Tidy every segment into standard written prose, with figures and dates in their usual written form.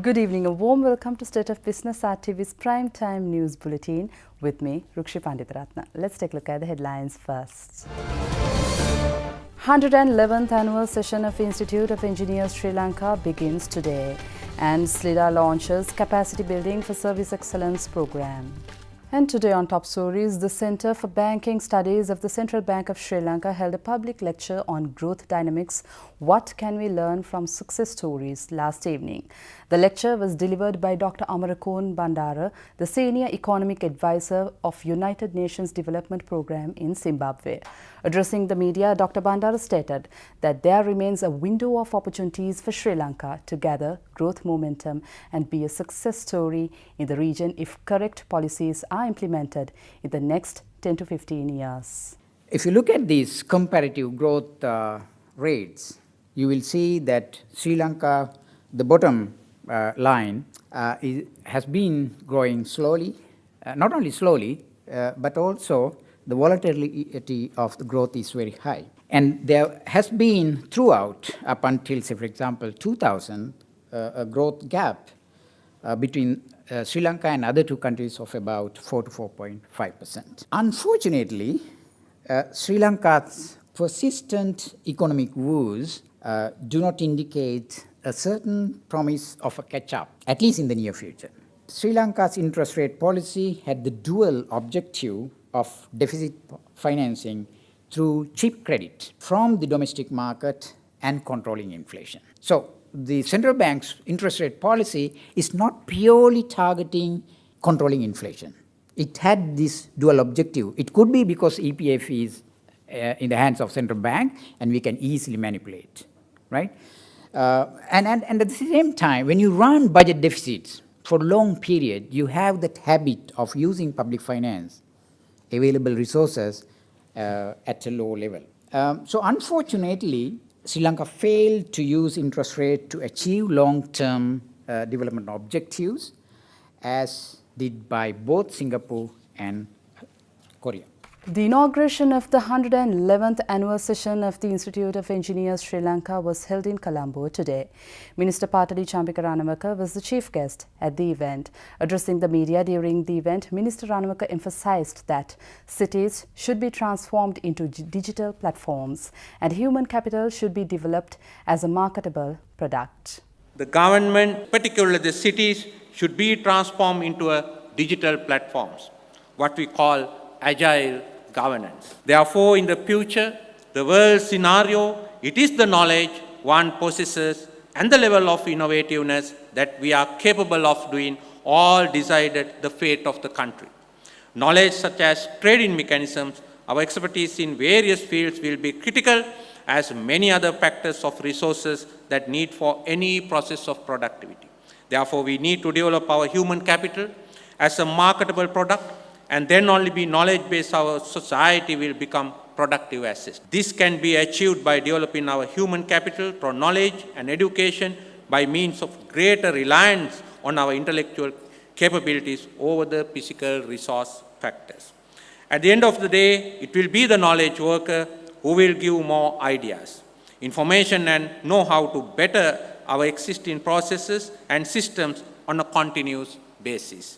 Good evening. A warm welcome to State of Business RTV's Prime Time News Bulletin with me, Rukshi Panditharatna. Let's take a look at the headlines first. 111th Annual Session of Institute of Engineers Sri Lanka begins today, and SLIDA launches Capacity Building for Service Excellence Program. And today on Top Stories, the Centre for Banking Studies of the Central Bank of Sri Lanka held a public lecture on growth dynamics. What can we learn from success stories last evening? The lecture was delivered by Dr. Amarakon Bandara, the Senior Economic Advisor of United Nations Development Programme in Zimbabwe. Addressing the media, Dr. Bandara stated that there remains a window of opportunities for Sri Lanka to gather growth momentum and be a success story in the region if correct policies are implemented in the next 10 to 15 years. If you look at these comparative growth rates, you will see that Sri Lanka, the bottom line, has been growing slowly, not only slowly, but also the volatility of the growth is very high. And there has been throughout, up until, say, for example, 2000, a growth gap between Sri Lanka and other two countries of about 4 to 4.5%. Unfortunately, Sri Lanka's persistent economic woes do not indicate a certain promise of a catch-up, at least in the near future. Sri Lanka's interest rate policy had the dual objective of deficit financing through cheap credit from the domestic market and controlling inflation. So, the central bank's interest rate policy is not purely targeting controlling inflation. It had this dual objective. It could be because EPF is in the hands of central bank and we can easily manipulate, right? And at the same time, when you run budget deficits for a long period, you have that habit of using public finance, available resources at a low level. So unfortunately, Sri Lanka failed to use interest rate to achieve long-term development objectives, as did by both Singapore and Korea. The inauguration of the 111th Annual Session of the Institute of Engineers Sri Lanka was held in Colombo today. Minister Patali Champika Ranawaka was the chief guest at the event. Addressing the media during the event, Minister Ranawaka emphasized that cities should be transformed into digital platforms and human capital should be developed as a marketable product. The government, particularly the cities, should be transformed into a digital platforms, what we call agile governance. Therefore, in the future, the world scenario, it is the knowledge one possesses and the level of innovativeness that we are capable of doing all decided the fate of the country. Knowledge such as trading mechanisms, our expertise in various fields will be critical as many other factors of resources that need for any process of productivity. Therefore, we need to develop our human capital as a marketable product, and then only be knowledge-based, our society will become productive assets. This can be achieved by developing our human capital through knowledge and education by means of greater reliance on our intellectual capabilities over the physical resource factors. At the end of the day, it will be the knowledge worker who will give more ideas, information and know-how to better our existing processes and systems on a continuous basis.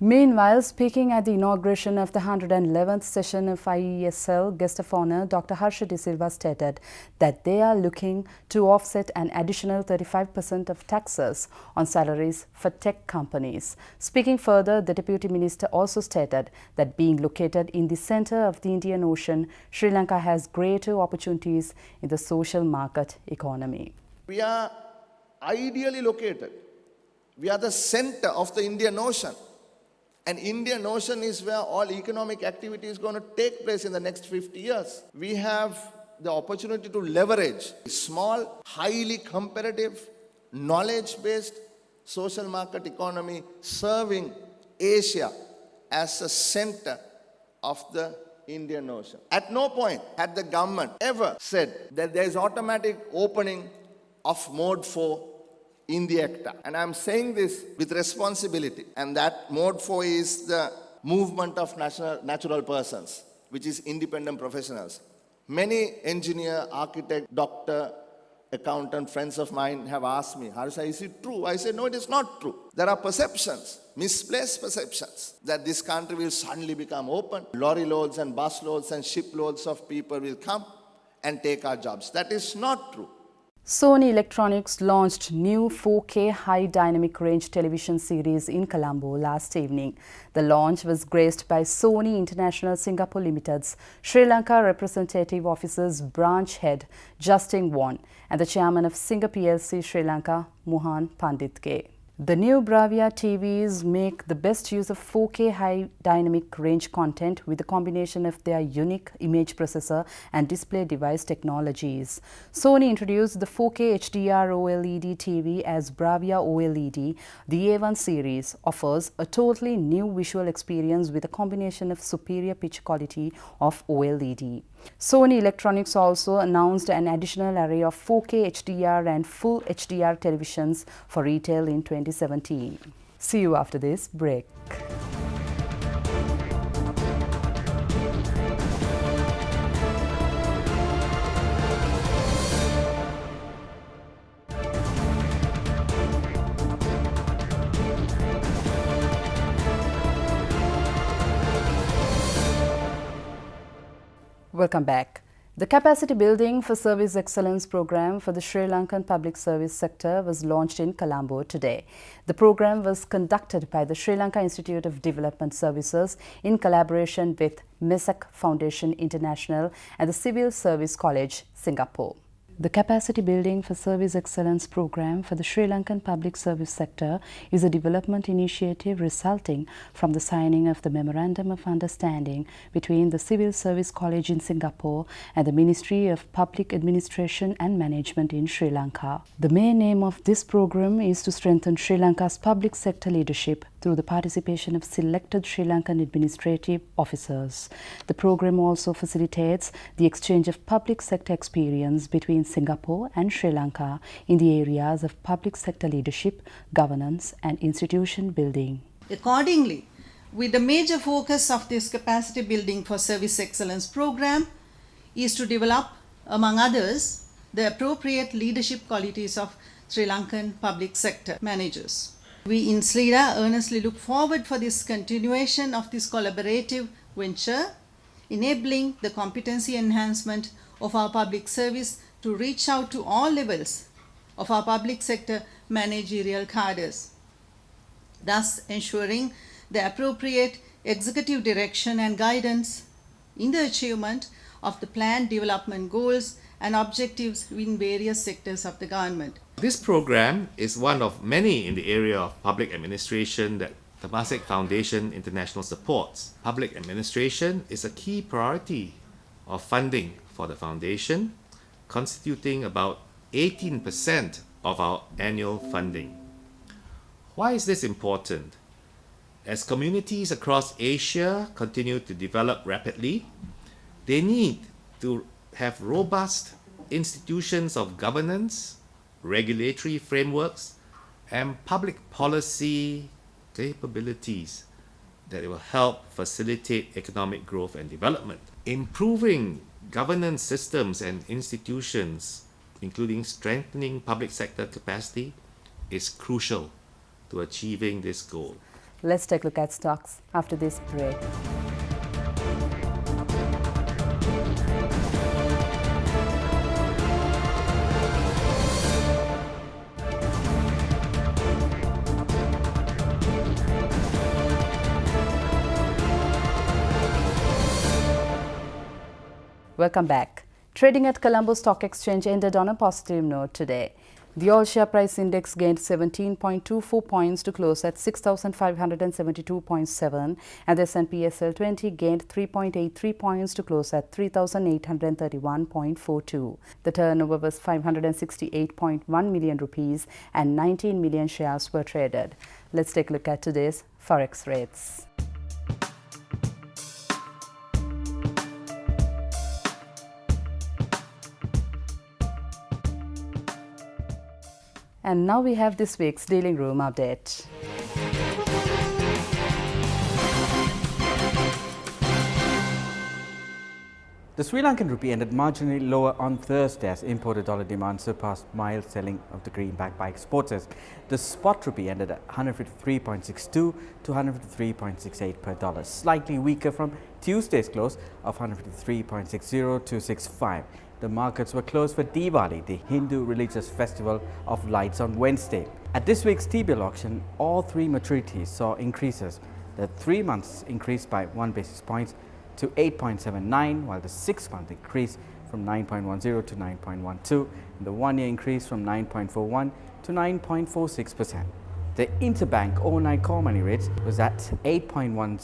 Meanwhile, speaking at the inauguration of the 111th session of IESL, guest of honor Dr. Harsha De Silva stated that they are looking to offset an additional 35% of taxes on salaries for tech companies. Speaking further, the Deputy Minister also stated that being located in the center of the Indian Ocean, Sri Lanka has greater opportunities in the social market economy. We are ideally located. We are the center of the Indian Ocean. And Indian Ocean is where all economic activity is going to take place in the next 50 years. We have the opportunity to leverage small, highly competitive, knowledge-based social market economy serving Asia as a center of the Indian Ocean. At no point had the government ever said that there is automatic opening of Mode 4 in the ECTA. And I'm saying this with responsibility. And that Mode 4 is the movement of natural persons, which is independent professionals. Many engineer, architect, doctor, accountant friends of mine have asked me, Harsha, is it true? I said, no, it is not true. There are perceptions, misplaced perceptions, that this country will suddenly become open. Lorry loads and bus loads and ship loads of people will come and take our jobs. That is not true. Sony Electronics launched new 4K high dynamic range television series in Colombo last evening. The launch was graced by Sony International Singapore Limited's Sri Lanka Representative Office's branch head Justin Won and the chairman of Singa PLC Sri Lanka, Mohan Panditke. The new Bravia TVs make the best use of 4K high dynamic range content with a combination of their unique image processor and display device technologies. Sony introduced the 4K HDR OLED TV as Bravia OLED. The A1 series offers a totally new visual experience with a combination of superior picture quality of OLED. Sony Electronics also announced an additional array of 4K HDR and Full HDR televisions for retail in 2017. See you after this break. Welcome back. The Capacity Building for Service Excellence program for the Sri Lankan public service sector was launched in Colombo today. The program was conducted by the Sri Lanka Institute of Development Services in collaboration with MESAC Foundation International and the Civil Service College, Singapore. The Capacity Building for Service Excellence program for the Sri Lankan public service sector is a development initiative resulting from the signing of the Memorandum of Understanding between the Civil Service College in Singapore and the Ministry of Public Administration and Management in Sri Lanka. The main aim of this program is to strengthen Sri Lanka's public sector leadership through the participation of selected Sri Lankan administrative officers. The program also facilitates the exchange of public sector experience between Singapore and Sri Lanka in the areas of public sector leadership, governance and institution building. Accordingly, with the major focus of this Capacity Building for Service Excellence program is to develop, among others, the appropriate leadership qualities of Sri Lankan public sector managers. We in SLIDA earnestly look forward for this continuation of this collaborative venture, enabling the competency enhancement of our public service to reach out to all levels of our public sector managerial cadres, thus ensuring the appropriate executive direction and guidance in the achievement of the planned development goals and objectives in various sectors of the government. This program is one of many in the area of public administration that Temasek Foundation International supports. Public administration is a key priority of funding for the foundation, constituting about 18% of our annual funding. Why is this important? As communities across Asia continue to develop rapidly, they need to have robust institutions of governance, regulatory frameworks, and public policy capabilities that will help facilitate economic growth and development. Improving governance systems and institutions, including strengthening public sector capacity, is crucial to achieving this goal. Let's take a look at stocks after this break. Welcome back. Trading at Colombo Stock Exchange ended on a positive note today. The all-share price index gained 17.24 points to close at 6,572.7 and the S&P SL20 gained 3.83 points to close at 3,831.42. The turnover was 568.1 million rupees and 19 million shares were traded. Let's take a look at today's Forex rates. And now we have this week's Dealing Room update. The Sri Lankan rupee ended marginally lower on Thursday as imported dollar demand surpassed mild selling of the greenback by exporters. The spot rupee ended at 153.62 to 153.68 per dollar, slightly weaker from Tuesday's close of 153.60 to 65. The markets were closed for Diwali, the Hindu religious festival of lights, on Wednesday. At this week's T-bill auction, all three maturities saw increases. The 3 months increased by 1 basis point to 8.79, while the 6 month increased from 9.10 to 9.12, and the 1 year increased from 9.41 to 9.46%. The interbank overnight core money rate was at 8.10%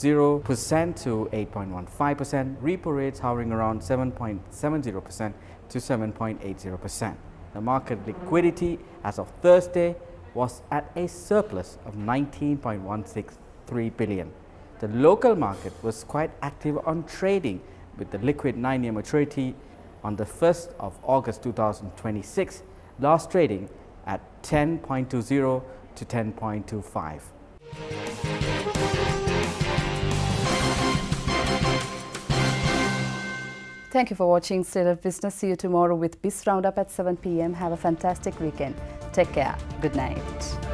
to 8.15%, repo rates hovering around 7.70% to 7.80%. The market liquidity as of Thursday was at a surplus of 19.163 billion. The local market was quite active on trading, with the liquid 9-year maturity on the 1st of August 2026 last trading at 10.20 to 10.25. Thank you for watching State of Business. See you tomorrow with BIS Roundup at 7 p.m. Have a fantastic weekend. Take care. Good night.